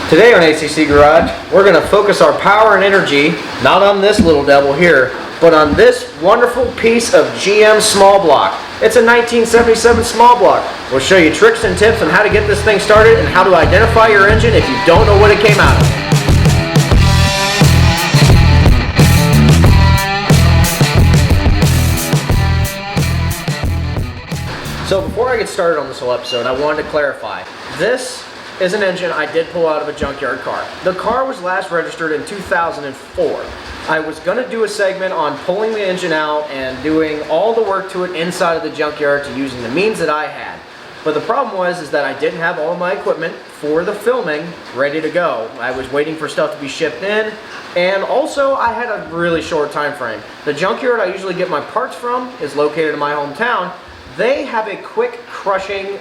Today on a.c.C. Garage, we're going to focus our power and energy, not on this little devil here, but on this wonderful piece of GM small block. It's a 1977 small block. We'll show you tricks and tips on how to get this thing started and how to identify your engine if you don't know what it came out of. So before I get started on this whole episode, I wanted to clarify. This is an engine I did pull out of a junkyard car. The car was last registered in 2004. I was going to do a segment on pulling the engine out and doing all the work to it inside of the junkyard to using the means that I had. But the problem was that I didn't have all of my equipment for the filming ready to go. I was waiting for stuff to be shipped in, and also I had a really short time frame. The junkyard I usually get my parts from is located in my hometown. They have a quick crushing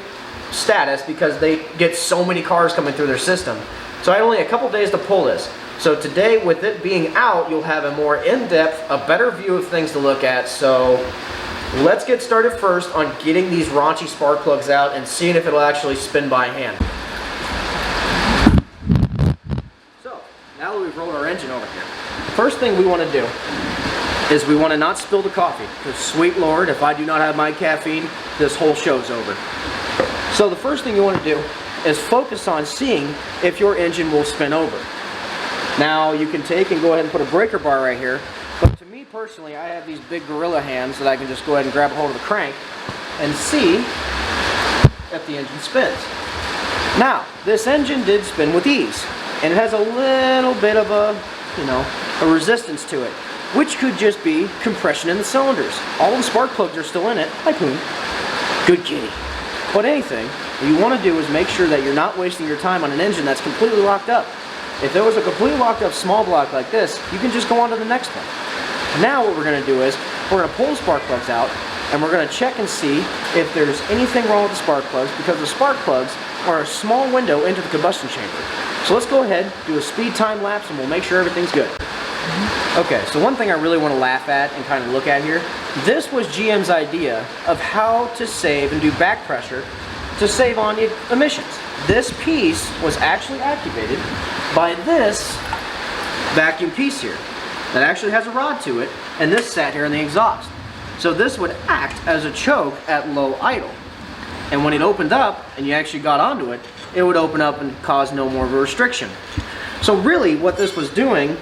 status because they get so many cars coming through their system. So I had only a couple days to pull this. So today, with it being out, you'll have a more in-depth, a better view of things to look at. So let's get started first on getting these raunchy spark plugs out and seeing if it'll actually spin by hand. So now that we've rolled our engine over here, first thing we want to do is we want to not spill the coffee, because sweet Lord, if I do not have my caffeine, this whole show's over. So the first thing you want to do is focus on seeing if your engine will spin over. Now you can take and go ahead and put a breaker bar right here, but to me personally, I have these big gorilla hands that I can just go ahead and grab a hold of the crank and see if the engine spins. Now, this engine did spin with ease, and it has a little bit of a resistance to it, which could just be compression in the cylinders. All the spark plugs are still in it. Hi, Poon. Good kitty. But anything, what you want to do is make sure that you're not wasting your time on an engine that's completely locked up. If there was a completely locked up small block like this, you can just go on to the next one. Now what we're going to do is, we're going to pull the spark plugs out, and we're going to check and see if there's anything wrong with the spark plugs, because the spark plugs are a small window into the combustion chamber. So let's go ahead, do a speed time lapse, and we'll make sure everything's good. Okay, so one thing I really want to laugh at and kind of look at here, this was GM's idea of how to save and do back pressure to save on emissions. This piece was actually activated by this vacuum piece here that actually has a rod to it, and this sat here in the exhaust. So this would act as a choke at low idle. And when it opened up and you actually got onto it, it would open up and cause no more of a restriction. So really what this was doing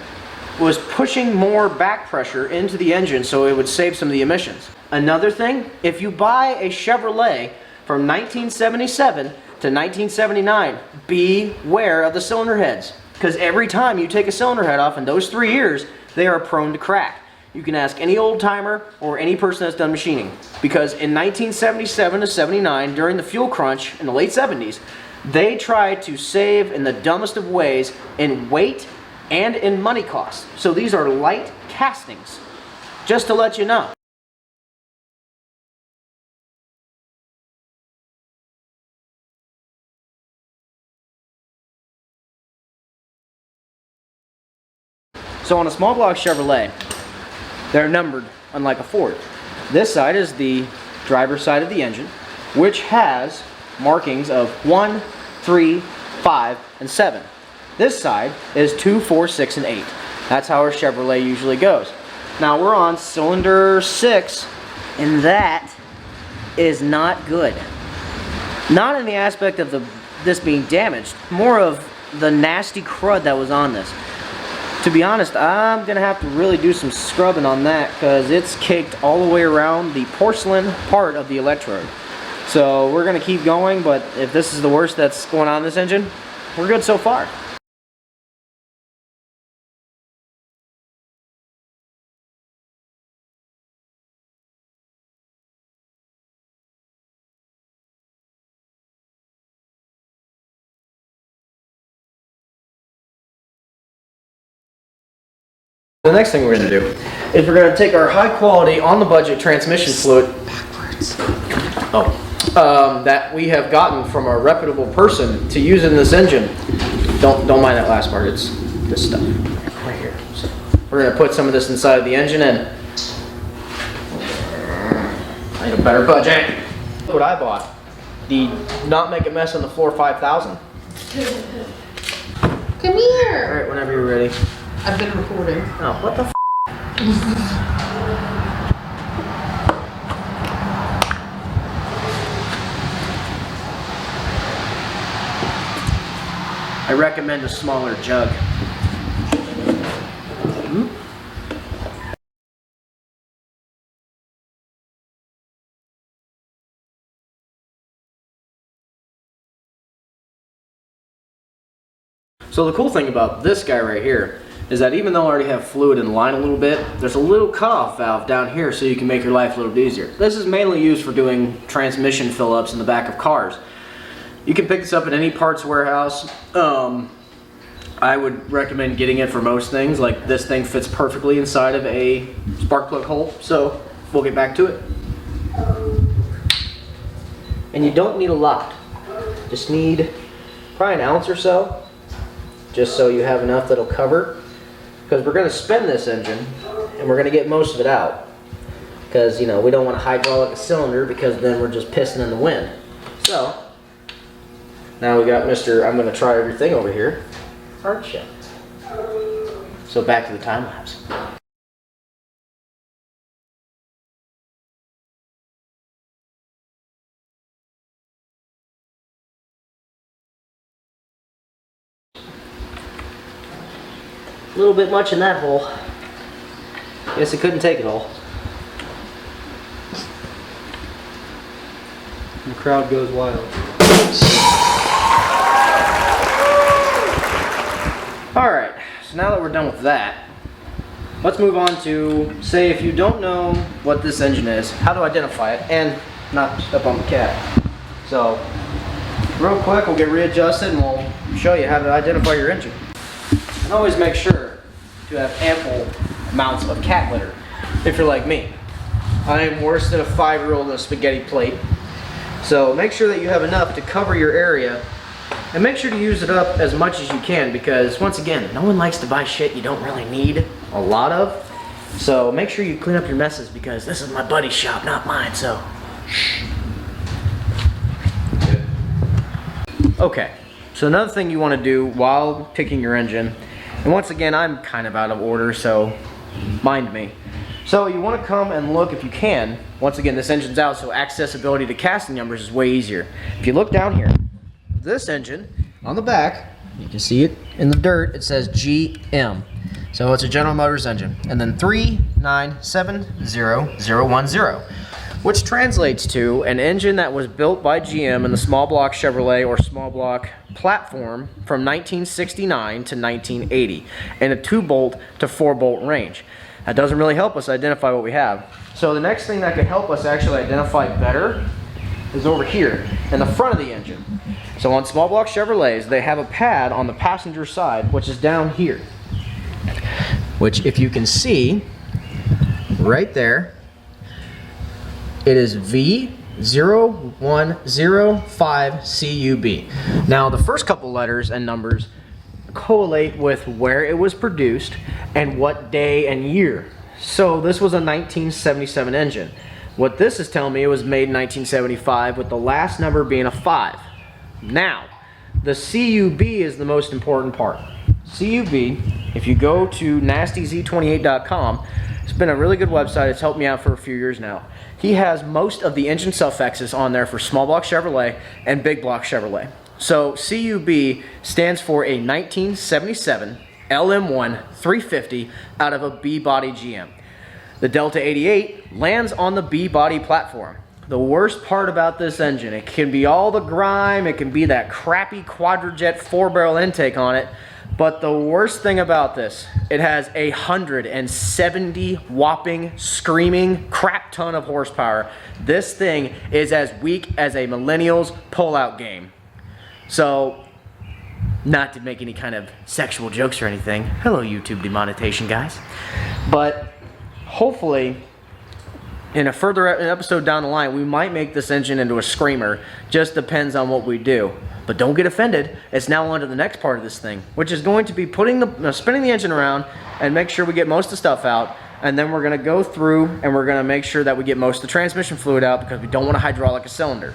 was pushing more back pressure into the engine so it would save some of the emissions. Another thing, if you buy a Chevrolet from 1977 to 1979, beware of the cylinder heads, because every time you take a cylinder head off in those 3 years, they are prone to crack. You can ask any old timer or any person that's done machining, because in 1977 to 79, during the fuel crunch in the late 70s, they tried to save in the dumbest of ways in weight and in money costs. So these are light castings, just to let you know. So on a small block Chevrolet, they're numbered unlike a Ford. This side is the driver's side of the engine, which has markings of 1, 3, 5, and 7. This side is 2, 4, 6, and 8. That's how our Chevrolet usually goes. Now we're on cylinder 6, and that is not good. Not in the aspect of this being damaged, more of the nasty crud that was on this. To be honest, I'm going to have to really do some scrubbing on that, because it's caked all the way around the porcelain part of the electrode. So we're going to keep going, but if this is the worst that's going on in this engine, we're good so far. The next thing we're going to do is we're going to take our high quality on the budget transmission fluid that we have gotten from a reputable person to use in this engine. Don't mind that last part, it's this stuff right here. So we're going to put some of this inside of the engine and I need a better budget. What I bought, the Not Make a Mess on the Floor 5000. Come here. All right, whenever you're ready. I've been recording. Oh, what the f? I recommend a smaller jug. So the cool thing about this guy right here is that even though I already have fluid in the line a little bit, there's a little cutoff valve down here so you can make your life a little bit easier. This is mainly used for doing transmission fill-ups in the back of cars. You can pick this up at any parts warehouse. I would recommend getting it for most things. Like this thing fits perfectly inside of a spark plug hole, so we'll get back to it. And you don't need a lot. Just need probably an ounce or so, just so you have enough that'll cover. Because we're going to spin this engine, and we're going to get most of it out. Because, you know, we don't want to hydraulic a cylinder, because then we're just pissing in the wind. So, now we got Mr. I'm going to try everything over here. Aren't you? So back to the time lapse. A little bit much in that hole. Guess it couldn't take it all. The crowd goes wild. Alright, so now that we're done with that, let's move on to, say if you don't know what this engine is, how to identify it, and not step on the cat. So, real quick, we'll get readjusted and we'll show you how to identify your engine. And always make sure to have ample amounts of cat litter, if you're like me. I am worse than a 5-year-old in a spaghetti plate. So make sure that you have enough to cover your area, and make sure to use it up as much as you can, because once again, no one likes to buy shit you don't really need a lot of. So make sure you clean up your messes, because this is my buddy's shop, not mine, so shh. Okay, so another thing you want to do while picking your engine, and once again, I'm kind of out of order, so mind me. So you want to come and look if you can. Once again, this engine's out, so accessibility to casting numbers is way easier. If you look down here, this engine, on the back, you can see it in the dirt, it says GM. So it's a General Motors engine. And then 3970010, which translates to an engine that was built by GM in the small block Chevrolet or small block platform from 1969 to 1980 in a 2-bolt to 4-bolt range. That doesn't really help us identify what we have. So the next thing that could help us actually identify better is over here in the front of the engine. So on small block Chevrolets, they have a pad on the passenger side, which is down here, which if you can see right there, it is V0105CUB. Now the first couple letters and numbers correlate with where it was produced and what day and year. So this was a 1977 engine. What this is telling me, it was made in 1975 with the last number being a 5. Now, the CUB is the most important part. CUB, if you go to nastyz28.com, it's been a really good website. It's helped me out for a few years now. He has most of the engine suffixes on there for small block Chevrolet and big block Chevrolet. So CUB stands for a 1977 LM1 350 out of a B-body GM. The Delta 88 lands on the B-body platform. The worst part about this engine, it can be all the grime, it can be that crappy quadrajet 4-barrel intake on it, but the worst thing about this, it has 170 whopping, screaming crap ton of horsepower. This thing is as weak as a millennial's pull-out game. So, not to make any kind of sexual jokes or anything. Hello, YouTube demonetization, guys. But hopefully, in a further episode down the line, we might make this engine into a screamer. Just depends on what we do. But don't get offended. It's now on to the next part of this thing, which is going to be spinning the engine around and make sure we get most of the stuff out. And then we're going to go through and we're going to make sure that we get most of the transmission fluid out, because we don't want to hydraulic a cylinder.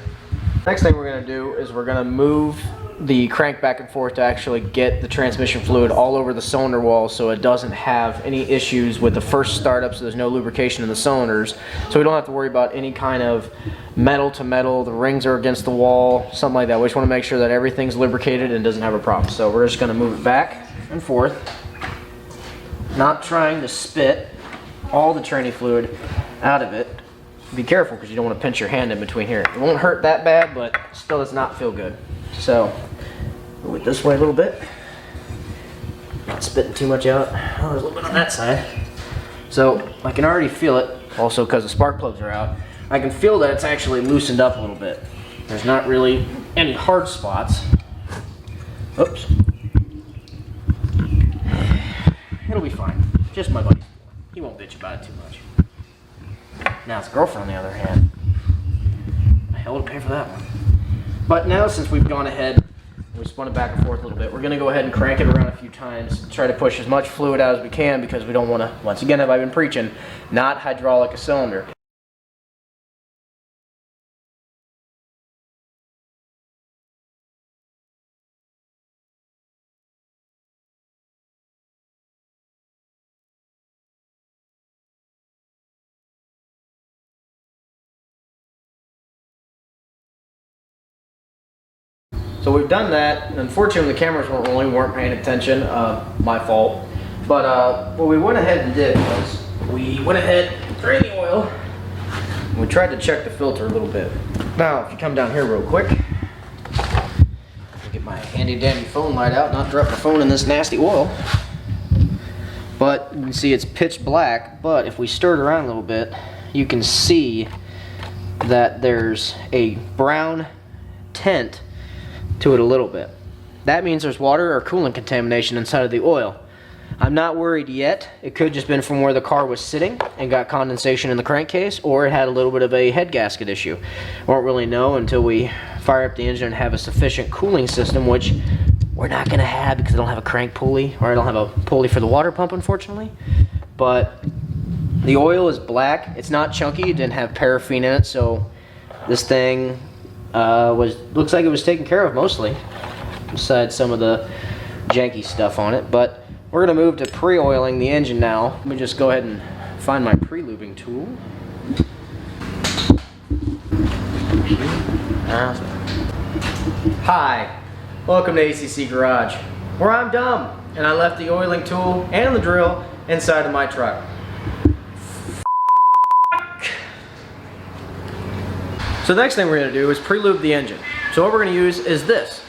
Next thing we're going to do is we're going to move the crank back and forth to actually get the transmission fluid all over the cylinder wall so it doesn't have any issues with the first startup, so there's no lubrication in the cylinders. So we don't have to worry about any kind of metal to metal, the rings are against the wall, something like that. We just want to make sure that everything's lubricated and doesn't have a problem. So we're just going to move it back and forth, not trying to spit all the tranny fluid out of it. Be careful because you don't want to pinch your hand in between here. It won't hurt that bad, but still does not feel good. So move it this way a little bit. Not spitting too much out. Oh, there's a little bit on that side. So I can already feel it, also because the spark plugs are out. I can feel that it's actually loosened up a little bit. There's not really any hard spots. Oops. It'll be fine. Just my buddy. He won't bitch about it too much. Now his girlfriend, on the other hand, hell to pay for that one. But now, since we've gone ahead, we spun it back and forth a little bit, we're going to go ahead and crank it around a few times, try to push as much fluid out as we can, because we don't want to, once again, have I been preaching, not hydraulic a cylinder. So we've done that. Unfortunately, the cameras weren't rolling, weren't paying attention. My fault. But what we went ahead and did was we went ahead and drained the oil. And we tried to check the filter a little bit. Now, if you come down here real quick, I'll get my handy dandy phone light out, not drop my phone in this nasty oil. But you can see it's pitch black. But if we stir it around a little bit, you can see that there's a brown tint to it a little bit. That means there's water or coolant contamination inside of the oil. I'm not worried yet. It could just been from where the car was sitting and got condensation in the crankcase, or it had a little bit of a head gasket issue. Won't really know until we fire up the engine and have a sufficient cooling system, which we're not going to have because I don't have a crank pulley, or I don't have a pulley for the water pump, unfortunately. But the oil is black. It's not chunky. It didn't have paraffin in it, so this thing looks like it was taken care of mostly, besides some of the janky stuff on it. But we're going to move to pre-oiling the engine now. Let me just go ahead and find my pre-lubing tool. Hi, welcome to a.c.C Garage, where I'm dumb and I left the oiling tool and the drill inside of my truck. So the next thing we're going to do is pre-lube the engine. So what we're going to use is this,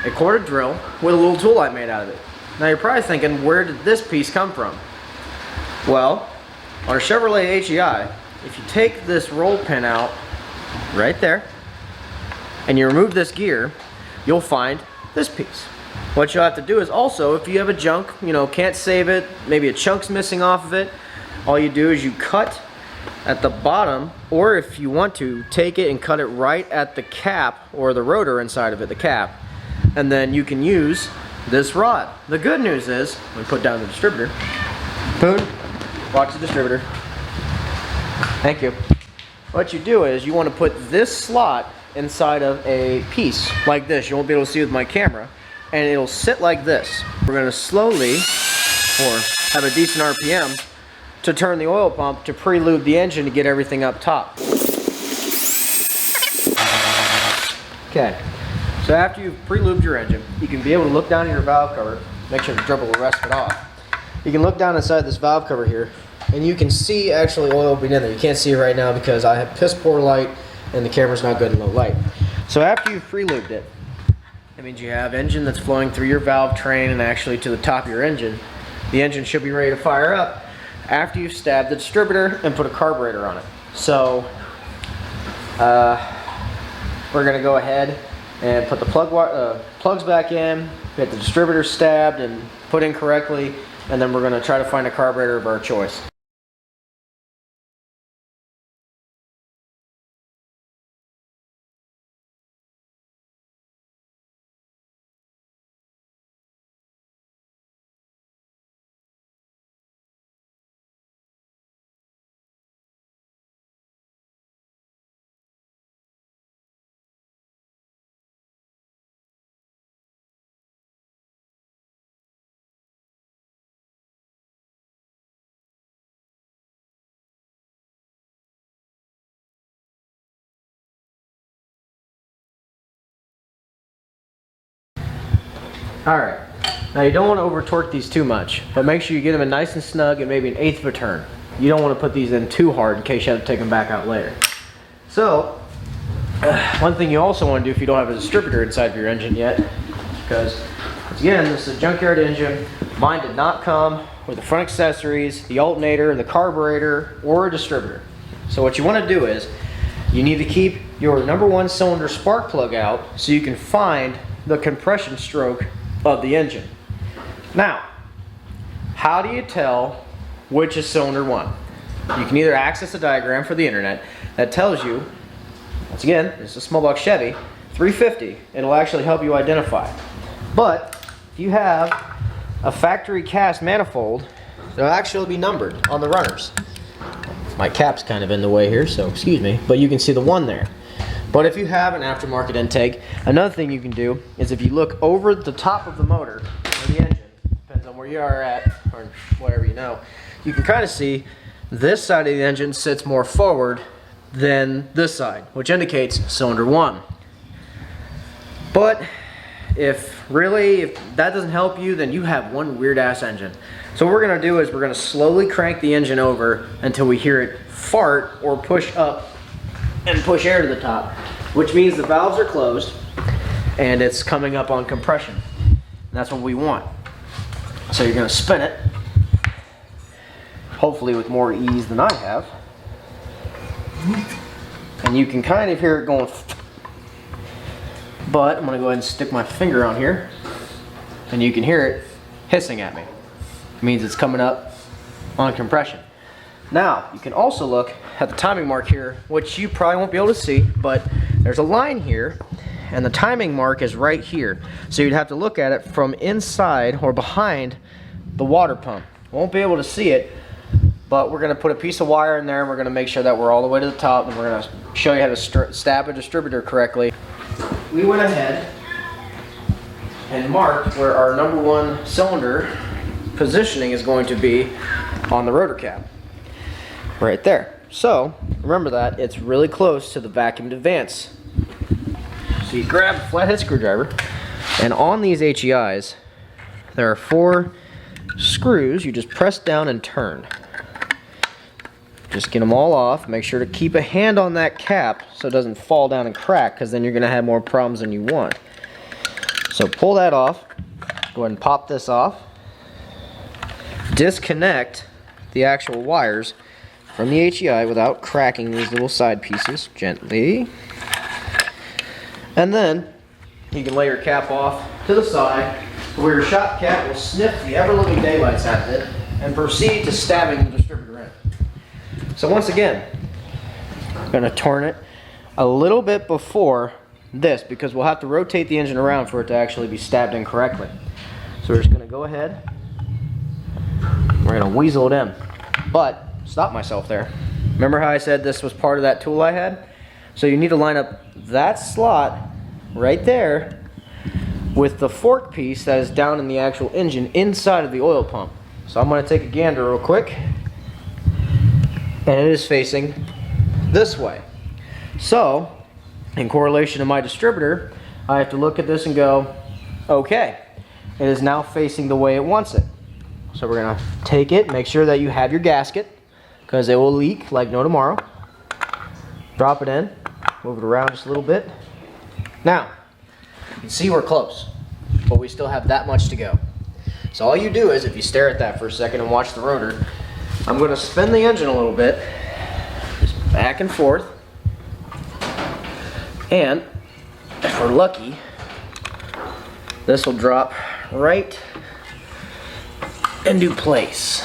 a corded drill with a little tool I made out of it. Now you're probably thinking, where did this piece come from? Well, on a Chevrolet HEI, if you take this roll pin out right there and you remove this gear, you'll find this piece. What you'll have to do is also, if you have a junk, can't save it, maybe a chunk's missing off of it, all you do is you cut at the bottom, or if you want to, take it and cut it right at the cap or the rotor inside of it, the cap, and then you can use this rod. The good news is, let me put down the distributor. Boom, watch the distributor. Thank you. What you do is you want to put this slot inside of a piece like this. You won't be able to see with my camera, and it'll sit like this. We're going to slowly, or have a decent RPM, to turn the oil pump to pre-lube the engine to get everything up top. Okay, so after you've pre-lubed your engine, you can be able to look down at your valve cover, make sure the dribble will rest it off. You can look down inside this valve cover here, and you can see actually oil being in there. You can't see it right now because I have piss poor light and the camera's not good in low light. So after you've pre-lubed it, that means you have engine that's flowing through your valve train and actually to the top of your engine. The engine should be ready to fire up after you've stabbed the distributor and put a carburetor on it. So we're going to go ahead and put the plugs back in, get the distributor stabbed and put in correctly, and then we're going to try to find a carburetor of our choice. Alright, now you don't want to over torque these too much, but make sure you get them in nice and snug and maybe 1/8 of a turn. You don't want to put these in too hard in case you have to take them back out later. So, one thing you also want to do if you don't have a distributor inside of your engine yet, because again, this is a junkyard engine. Mine did not come with the front accessories, the alternator, the carburetor, or a distributor. So what you want to do is, you need to keep your #1 cylinder spark plug out so you can find the compression stroke of the engine. Now, how do you tell which is cylinder 1? You can either access a diagram for the internet that tells you, once again, this is a small block Chevy, 350. It'll actually help you identify. But if you have a factory cast manifold, they'll actually be numbered on the runners. My cap's kind of in the way here, so excuse me, but you can see the 1 there. But if you have an aftermarket intake, another thing you can do is if you look over the top of the motor or the engine, depends on where you are at or whatever you know, you can kind of see this side of the engine sits more forward than this side, which indicates cylinder 1. But if that doesn't help you, then you have one weird ass engine. So what we're gonna do is we're gonna slowly crank the engine over until we hear it fart or push up and push air to the top, which means the valves are closed and it's coming up on compression. And that's what we want. So you're gonna spin it, hopefully with more ease than I have. And you can kind of hear it going, but I'm gonna go ahead and stick my finger on here and you can hear it hissing at me. It means it's coming up on compression. Now, you can also look at the timing mark here, which you probably won't be able to see, but there's a line here, and the timing mark is right here. So you'd have to look at it from inside or behind the water pump. Won't be able to see it, but we're gonna put a piece of wire in there, and we're gonna make sure that we're all the way to the top, and we're gonna show you how to stab a distributor correctly. We went ahead and marked where our #1 cylinder positioning is going to be on the rotor cap. Right there. So, remember that it's really close to the vacuum advance. So you grab a flathead screwdriver, and on these HEIs, there are 4 screws. You just press down and turn. Just get them all off. Make sure to keep a hand on that cap so it doesn't fall down and crack, because then you're going to have more problems than you want. So pull that off. Go ahead and pop this off. Disconnect the actual wires from the HEI without cracking these little side pieces gently. And then you can lay your cap off to the side where your shop cat will sniff the ever-living daylights out of it and proceed to stabbing the distributor in. So once again, I'm going to turn it a little bit before this because we'll have to rotate the engine around for it to actually be stabbed in correctly. So we're just going to go ahead. We're going to weasel it in. But stop myself there. Remember how I said this was part of that tool I had? So you need to line up that slot right there with the fork piece that is down in the actual engine inside of the oil pump. So I'm going to take a gander real quick, and it is facing this way. So in correlation to my distributor, I have to look at this and go, okay, it is now facing the way it wants it. So we're going to take it, make sure that you have your gasket, because it will leak like no tomorrow. Drop it in, move it around just a little bit. Now, you can see we're close, but we still have that much to go. So all you do is, if you stare at that for a second and watch the rotor, I'm going to spin the engine a little bit, just back and forth, and if we're lucky, this will drop right into place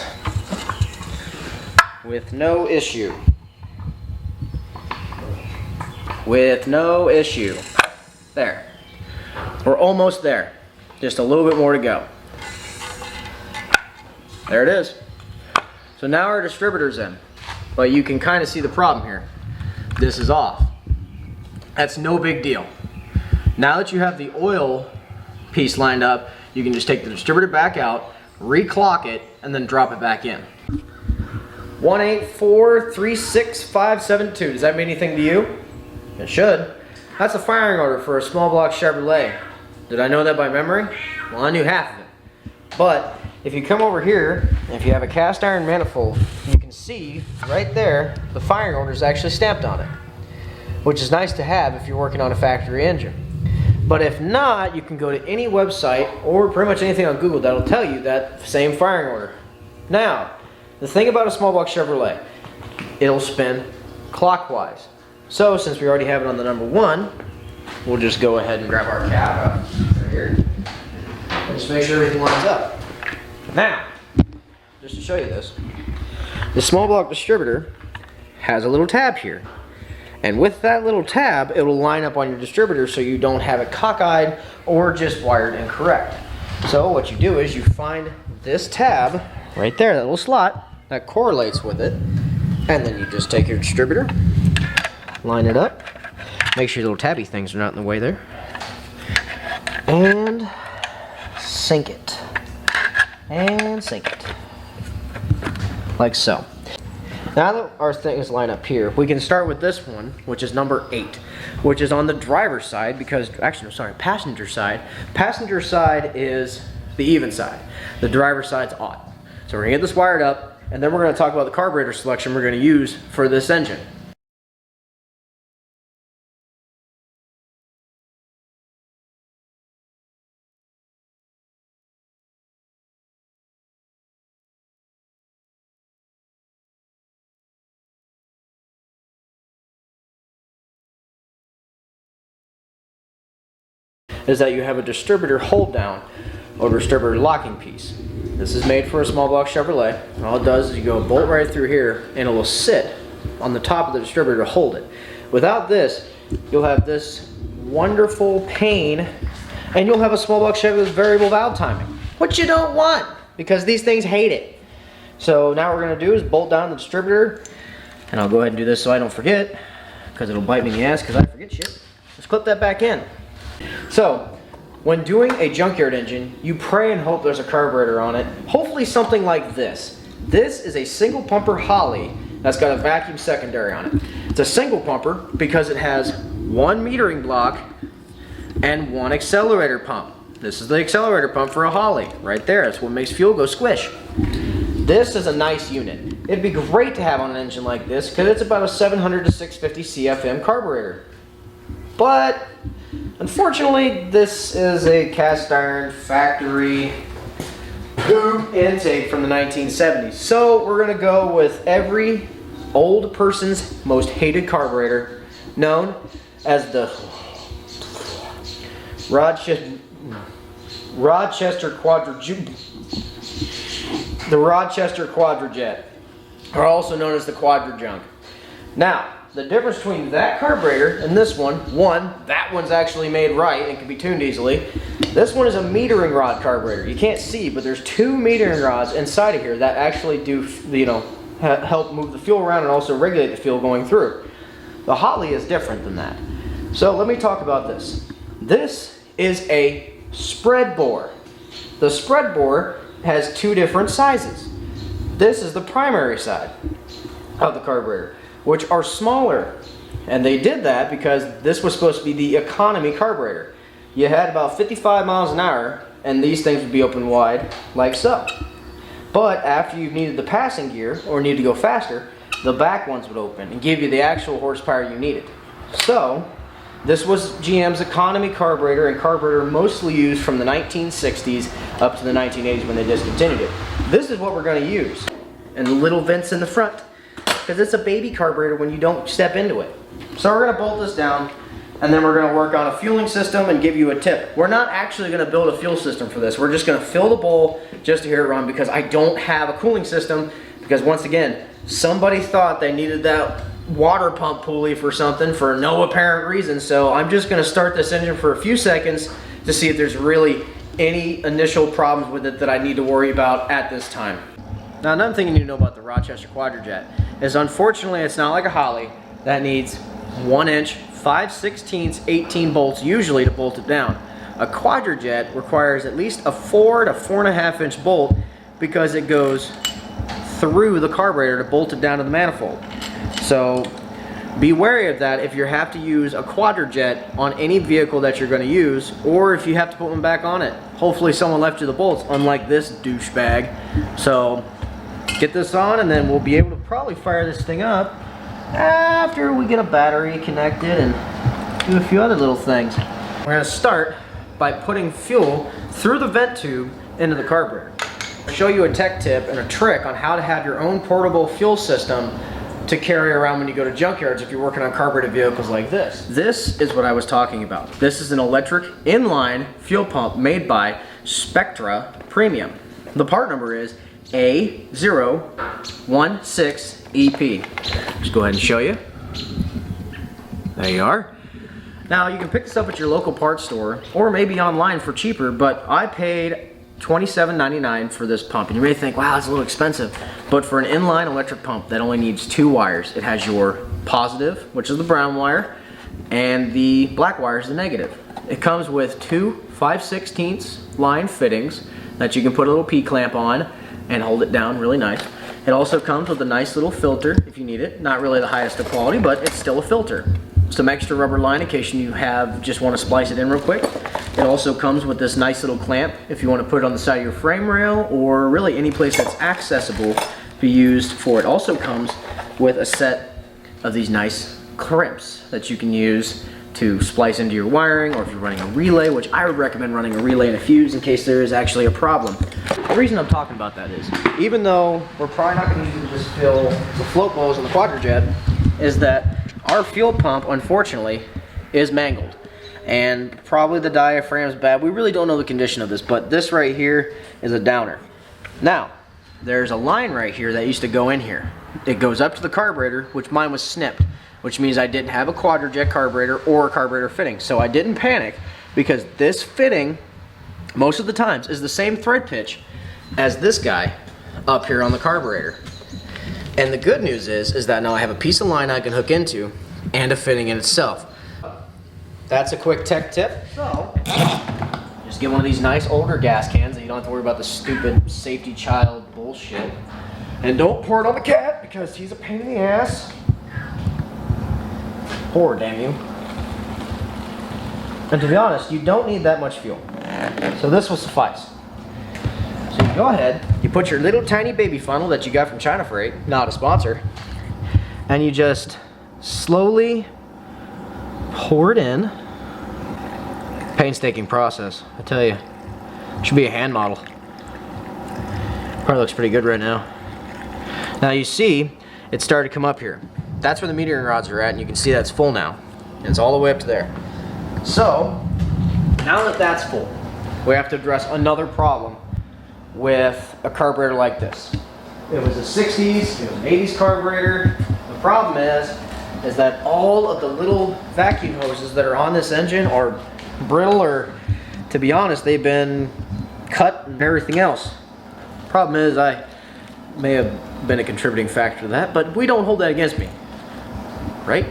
with no issue. With no issue. There. We're almost there. Just a little bit more to go. There it is. So now our distributor's in. But you can kind of see the problem here. This is off. That's no big deal. Now that you have the oil piece lined up, you can just take the distributor back out, reclock it, and then drop it back in. 184-36572. Does that mean anything to you? It should. That's a firing order for a small block Chevrolet. Did I know that by memory? Well, I knew half of it. But if you come over here, if you have a cast iron manifold, you can see right there the firing order is actually stamped on it, which is nice to have if you're working on a factory engine. But if not, you can go to any website or pretty much anything on Google that'll tell you that same firing order. Now, the thing about a small block Chevrolet, it'll spin clockwise. So since we already have it on the number 1, we'll just go ahead and grab our cab out right here and just make sure everything lines up. Now, just to show you this, the small block distributor has a little tab here. And with that little tab, it will line up on your distributor so you don't have it cockeyed or just wired incorrect. So what you do is you find this tab right there, that little slot that correlates with it, and then you just take your distributor, line it up, make sure your little tabby things are not in the way there, and sink it. And sink it. Like so. Now that our things line up here, we can start with this one, which is number 8, which is on the driver's side, because, actually, no, sorry, passenger side. Passenger side is the even side. The driver's side's odd. So we're gonna get this wired up, and then we're gonna talk about the carburetor selection we're gonna use for this engine. Is that you have a distributor hold down or distributor locking piece. This is made for a small block Chevrolet, and all it does is you go bolt right through here and it will sit on the top of the distributor to hold it. Without this, you'll have this wonderful pain, and you'll have a small block Chevy with variable valve timing, which you don't want because these things hate it. So now what we're going to do is bolt down the distributor, and I'll go ahead and do this so I don't forget, because it'll bite me in the ass because I forget shit. Let's clip that back in. So, when doing a junkyard engine, you pray and hope there's a carburetor on it. Hopefully something like this. This is a single pumper Holley that's got a vacuum secondary on it. It's a single pumper because it has 1 metering block and 1 accelerator pump. This is the accelerator pump for a Holley. Right there, that's what makes fuel go squish. This is a nice unit. It'd be great to have on an engine like this because it's about a 700 to 650 CFM carburetor. But unfortunately, this is a cast iron factory tube intake from the 1970s. So we're going to go with every old person's most hated carburetor, known as the Rochester Quadrajet, or also known as the Quadrajunk. Now, the difference between that carburetor and this one, that one's actually made right and can be tuned easily. This one is a metering rod carburetor. You can't see, but there's 2 metering rods inside of here that actually do, help move the fuel around and also regulate the fuel going through. The Holley is different than that. So let me talk about this. This is a spread bore. The spread bore has 2 different sizes. This is the primary side of the carburetor, which are smaller, and they did that because this was supposed to be the economy carburetor. You had about 55 miles an hour, and these things would be open wide like so. But after you needed the passing gear or needed to go faster, the back ones would open and give you the actual horsepower you needed. So this was GM's economy carburetor, and carburetor mostly used from the 1960s up to the 1980s when they discontinued it. This is what we're going to use, and the little vents in the front, because it's a baby carburetor when you don't step into it. So we're going to bolt this down, and then we're going to work on a fueling system and give you a tip. We're not actually going to build a fuel system for this. We're just going to fill the bowl just to hear it run, because I don't have a cooling system, because once again, somebody thought they needed that water pump pulley for something for no apparent reason. So I'm just going to start this engine for a few seconds to see if there's really any initial problems with it that I need to worry about at this time. Now, another thing you need to know about the Rochester Quadrajet is, unfortunately, it's not like a Holley that needs 1 inch, 5/16, 18 bolts usually to bolt it down. A Quadrajet requires at least a 4 to 4.5 inch bolt because it goes through the carburetor to bolt it down to the manifold. So Be wary of that if you have to use a quadrajet on any vehicle that you're going to use, or if you have to put one back on it. Hopefully someone left you the bolts, unlike this douchebag. So get this on, and then we'll be able to probably fire this thing up after we get a battery connected and do a few other little things. We're going to start by putting fuel through the vent tube into the carburetor. I'll show you a tech tip and a trick on how to have your own portable fuel system to carry around when you go to junkyards if you're working on carbureted vehicles like this. This is what I was talking about. This is an electric inline fuel pump made by Spectra Premium. The part number is A016EP. Just go ahead and show you. There you are. Now you can pick this up at your local parts store or maybe online for cheaper, but I paid $27.99 for this pump. And you may think, wow, that's a little expensive. But for an inline electric pump that only needs 2 wires, it has your positive, which is the brown wire, and the black wire is the negative. It comes with 2 5/16 line fittings that you can put a little P-clamp on and hold it down really nice. It also comes with a nice little filter if you need it. Not really the highest of quality, but it's still a filter. Some extra rubber line in case you just want to splice it in real quick. It also comes with this nice little clamp if you want to put it on the side of your frame rail or really any place that's accessible to be used for it. Also comes with a set of these nice crimps that you can use to splice into your wiring, or if you're running a relay, which I would recommend running a relay and a fuse in case there is actually a problem. The reason I'm talking about that is, even though we're probably not going to use it to just fill the float bowls in the quadrajet, is that our fuel pump, unfortunately, is mangled. And probably the diaphragm's bad. We really don't know the condition of this, but this right here is a downer. Now, there's a line right here that used to go in here. It goes up to the carburetor, which mine was snipped, which means I didn't have a quadrajet carburetor or a carburetor fitting. So I didn't panic because this fitting, most of the times, is the same thread pitch as this guy up here on the carburetor. And the good news is that now I have a piece of line I can hook into and a fitting in itself. That's a quick tech tip. So, just get one of these nice older gas cans and you don't have to worry about the stupid safety child bullshit. And don't pour it on the cat because he's a pain in the ass. Pour, damn you. And to be honest, you don't need that much fuel. So this will suffice. So you go ahead, you put your little tiny baby funnel that you got from China Freight, not a sponsor, and you just slowly pour it in. Painstaking process, I tell you. Should be a hand model. Probably looks pretty good right now. Now you see, it started to come up here. That's where the metering rods are at, and you can see that's full now. And it's all the way up to there. So, now that that's full, we have to address another problem with a carburetor like this. It was a 60s, it was an 80s carburetor. The problem is that all of the little vacuum hoses that are on this engine are brittle, or to be honest, they've been cut and everything else. Problem is, I may have been a contributing factor to that, but we don't hold that against me, right?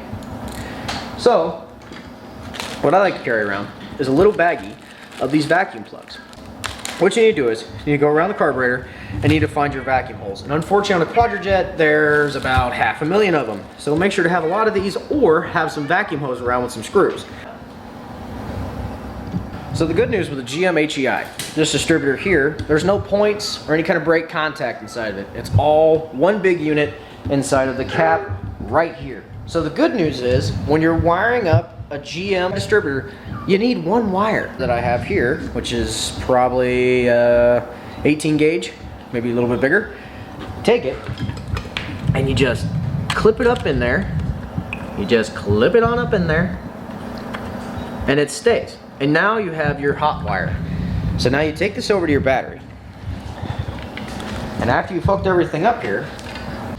So, what I like to carry around is a little baggie of these vacuum plugs. What you need to do is, you need to go around the carburetor and you need to find your vacuum holes. And unfortunately on a quadrajet, there's about 500,000 of them. So make sure to have a lot of these or have some vacuum hose around with some screws. So the good news with the GM HEI, this distributor here, there's no points or any kind of brake contact inside of it. It's all one big unit inside of the cap right here. So the good news is, when you're wiring up a GM distributor, you need one wire that I have here, which is probably 18 gauge, maybe a little bit bigger. Take it, and you just clip it up in there. You just clip it on up in there, and it stays. And now you have your hot wire. So now you take this over to your battery, and after you've hooked everything up here,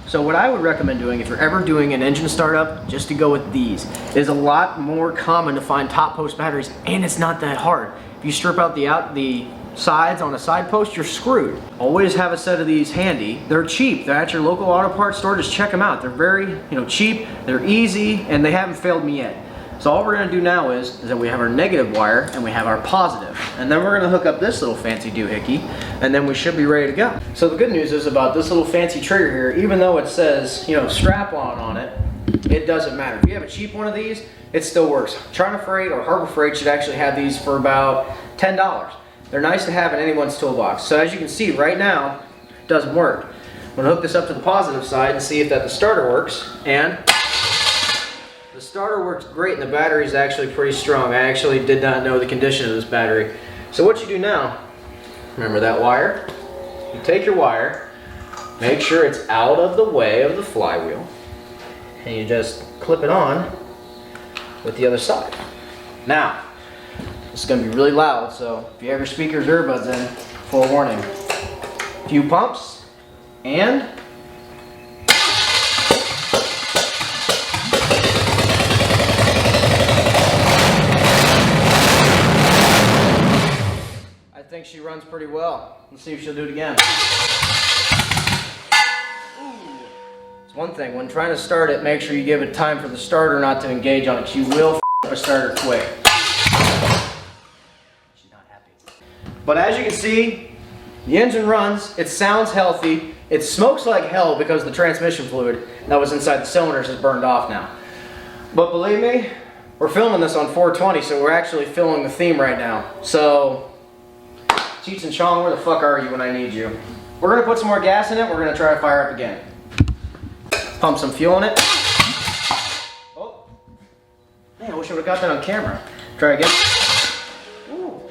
so what I would recommend doing if you're ever doing an engine startup, just to go with these. It is a lot more common to find top post batteries, and it's not that hard. If you strip out the sides on a side post, you're screwed. Always have a set of these handy. They're cheap. They're at your local auto parts store. Just check them out. They're very, cheap. They're easy, and they haven't failed me yet. So all we're going to do now is that we have our negative wire and we have our positive. And then we're going to hook up this little fancy doohickey, and then we should be ready to go. So the good news is about this little fancy trigger here, even though it says, strap-on it, It doesn't matter. If you have a cheap one of these, it still works. China Freight or Harbor Freight should actually have these for about $10. They're nice to have in anyone's toolbox. So as you can see right now, it doesn't work. I'm gonna hook this up to the positive side and see if that the starter works. And the starter works great and the battery is actually pretty strong. I actually did not know the condition of this battery. So what you do now, remember that wire? You take your wire, make sure it's out of the way of the flywheel, and you just clip it on with the other side. Now, this is going to be really loud, so if you have your speakers or earbuds in, full warning. A few pumps, and I think she runs pretty well. Let's see if she'll do it again. It's one thing, when trying to start it, make sure you give it time for the starter not to engage on it. She will f up a starter quick. She's not happy. But as you can see, the engine runs, it sounds healthy, it smokes like hell because the transmission fluid that was inside the cylinders is burned off now. But believe me, we're filming this on 420, so we're actually filming the theme right now. So, Cheech and Chong, where the fuck are you when I need you? We're gonna put some more gas in it, we're gonna try to fire up again. Pump some fuel in it. Oh, man, I wish I would've got that on camera. Try again. Ooh.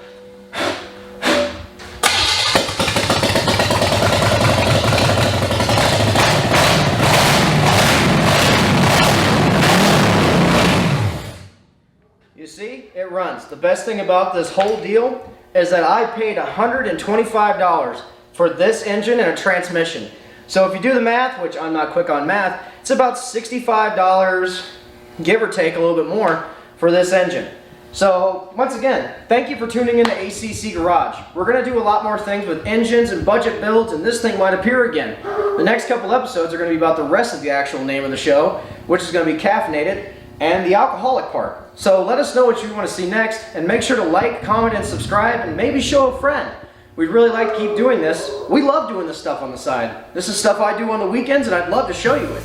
You see, it runs. The best thing about this whole deal is that I paid $125 for this engine and a transmission. So if you do the math, which I'm not quick on math, it's about $65, give or take a little bit more, for this engine. So once again, thank you for tuning in to a.c.C. Garage. We're going to do a lot more things with engines and budget builds, and this thing might appear again. The next couple episodes are going to be about the rest of the actual name of the show, which is going to be caffeinated, and the alcoholic part. So let us know what you want to see next, and make sure to like, comment, and subscribe, and maybe show a friend. We'd really like to keep doing this. We love doing this stuff on the side. This is stuff I do on the weekends, and I'd love to show you it.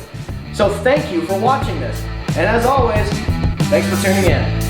So thank you for watching this. And as always, thanks for tuning in.